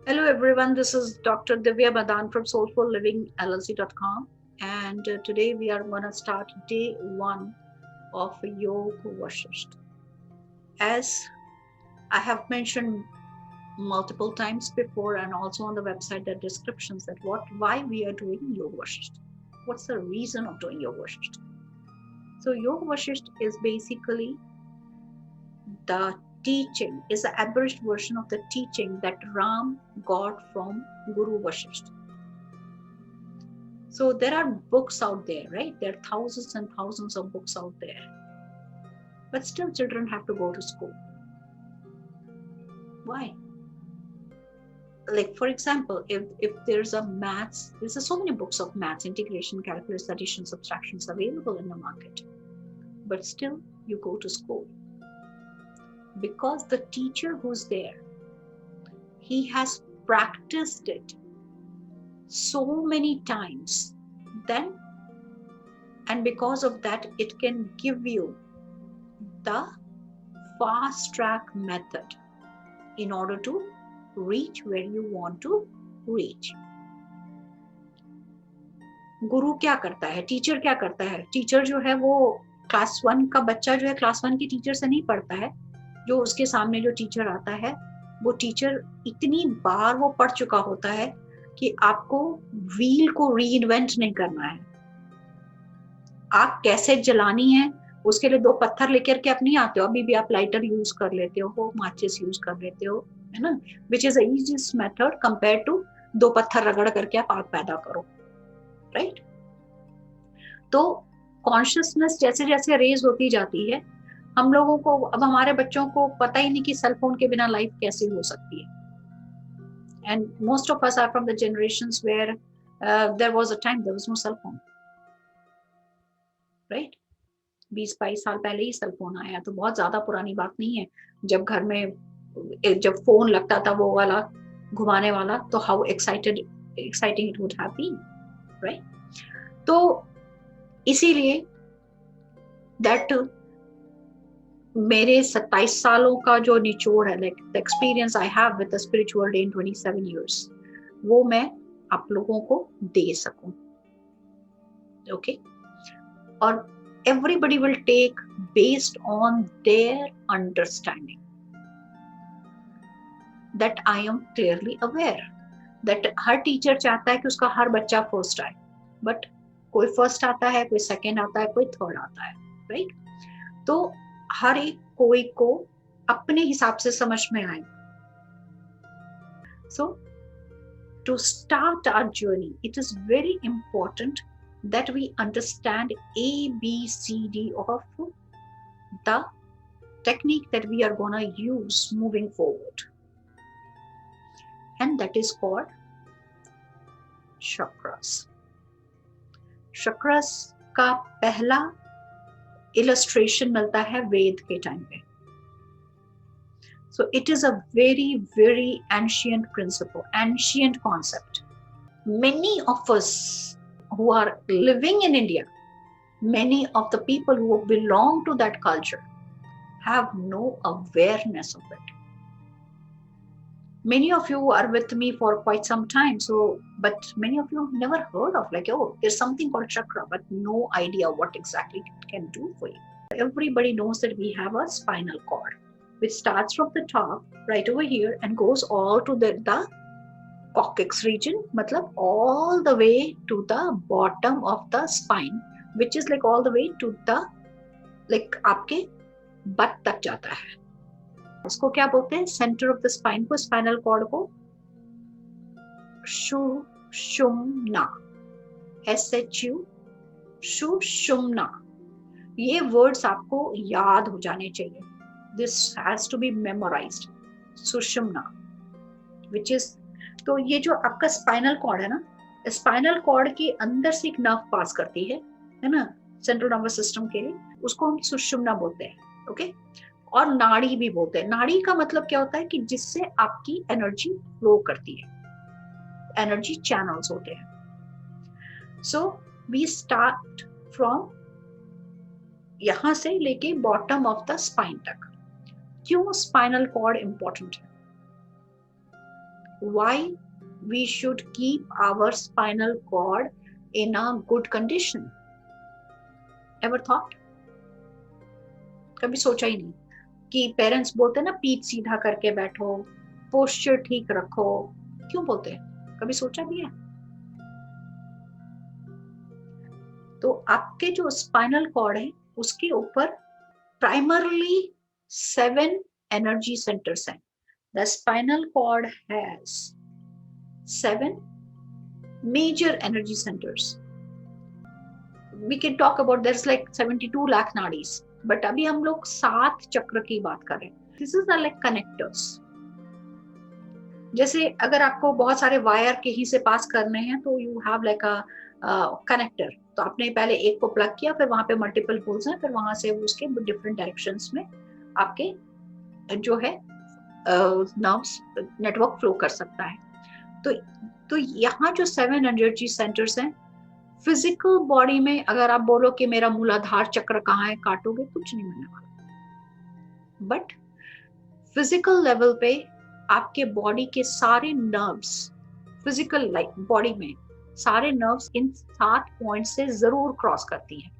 Hello everyone, this is Dr. Divya Madan from soulfullivingllc.com, and today we are going to start day 1 of Yoga Vashisht. As I have mentioned multiple times before and also on the website the descriptions that why we are doing Yoga Vashisht. What's the reason of doing Yoga Vashisht? So Yoga Vashisht is basically the teaching, is the abridged version of the teaching that Ram got from Guru Vashisht. So there are books out there, right? There are thousands and thousands of books out there. But still children have to go to school. Why? Like for example, if there's a maths, there's so many books of maths, integration, calculus, addition, subtractions available in the market. But still you go to school. Because the teacher who's there, he has practiced it so many times, then and because of that it can give you the fast track method in order to reach where you want to reach. गुरु क्या करता है, teacher क्या करता है? Teacher जो है वो class 1 का बच्चा जो है क्लास 1 की टीचर से नहीं पढ़ता है. जो उसके सामने जो टीचर आता है वो टीचर इतनी बार वो पढ़ चुका होता है कि आपको व्हील को रीइन्वेंट नहीं करना है. आग कैसे जलानी है उसके लिए 2 पत्थर लेकर के आप नहीं आते हो. अभी भी आप लाइटर यूज कर लेते हो, माचिस यूज कर लेते हो, है ना, which is easiest method compare to 2 पत्थर रगड़ करके आप आग पैदा करो, राइट? तो कॉन्शियसनेस जैसे जैसे रेज होती जाती है, हम लोगों को, अब हमारे बच्चों को पता ही नहीं कि सेल फोन के बिना लाइफ कैसे हो सकती है. And most of us are from the generations where there was a time there was no cell phone, right? 20-22 साल पहले ही सेल फोन आया, तो बहुत ज्यादा पुरानी बात नहीं है. जब घर में जब फोन लगता था वो वाला घुमाने वाला, तो how exciting it would have been, right? तो इसीलिए दैट मेरे 27 सालों का जो निचोड़ है, like the experience I have with the spiritual day in 27 years, वो मैं आप लोगों को दे सकूं, ओके? और everybody will take based on their understanding that I am clearly aware that her teacher चाहता है कि उसका हर बच्चा फर्स्ट आए, बट कोई फर्स्ट आता है, कोई सेकंड आता है, कोई थर्ड आता है, राइट? तो हर एक कोई को अपने हिसाब से समझ में आए. So to start our journey, it is very important that we understand ABCD of the technique that we are going to use moving forward, and that is called chakras. Chakras का पहला illustration मिलता है वेद के time पे. So it is a very very ancient principle, ancient concept. Many of us who are living in India, many of the people who belong to that culture have no awareness of it. Many of you are with me for quite some time, so but many of you have never heard of, like, oh, there's something called chakra, but no idea what exactly it can do for you. Everybody knows that we have a spinal cord which starts from the top right over here and goes all to the coccyx region, matlab all the way to the bottom of the spine, which is like all the way to the, like, आपके butt तक जाता है. उसको क्या बोलते हैं? Centre of the spine को, spinal cord को सुषुम्ना, SHU, सुषुम्ना. ये वर्ड्स आपको याद हो जाने चाहिए. This has to be memorised. Sushumna, which is, तो ये जो आपका स्पाइनल कॉर्ड है ना, स्पाइनल कॉर्ड के अंदर से एक नर्व पास करती है ना, सेंट्रल नर्वस सिस्टम के लिए, उसको हम सुषुम्ना बोलते हैं, ओके? और नाड़ी भी बोलते हैं. नाड़ी का मतलब क्या होता है कि जिससे आपकी एनर्जी फ्लो करती है, एनर्जी चैनल्स होते हैं. सो वी स्टार्ट फ्रॉम यहां से लेके बॉटम ऑफ द स्पाइन तक. क्यों स्पाइनल कॉर्ड इंपॉर्टेंट है? why we should keep our spinal cord in a good condition? Ever thought? कभी सोचा ही नहीं कि पेरेंट्स बोलते हैं ना पीठ सीधा करके बैठो, पोस्चर ठीक रखो, क्यों बोलते हैं? कभी सोचा भी है? तो आपके जो स्पाइनल कॉर्ड है उसके ऊपर प्राइमरली 7 एनर्जी सेंटर्स हैं. The spinal cord has 7 major energy centers. We can talk about there's like 72 lakh nadis, but अभी हम लोग 7 चक्र की बात कर रहे हैं. This is the like connectors. जैसे अगर आपको बहुत सारे वायर कहीं से पास करने हैं तो you have like a connector. तो आपने पहले एक को प्लग किया, फिर वहां पे मल्टीपल होल्स हैं, फिर वहां से उसके डिफरेंट डायरेक्शंस में आपके जो है नर्व्स नेटवर्क फ्लो कर सकता है. तो यहाँ जो 7 एनर्जी सेंटर्स हैं, फिजिकल बॉडी में अगर आप बोलो कि मेरा मूलाधार चक्र कहाँ है, काटोगे कुछ नहीं मिलने वाला. बट फिजिकल लेवल पे आपके बॉडी के सारे नर्व्स, फिजिकल लाइक बॉडी में सारे नर्व्स इन 7 पॉइंट से जरूर क्रॉस करती हैं.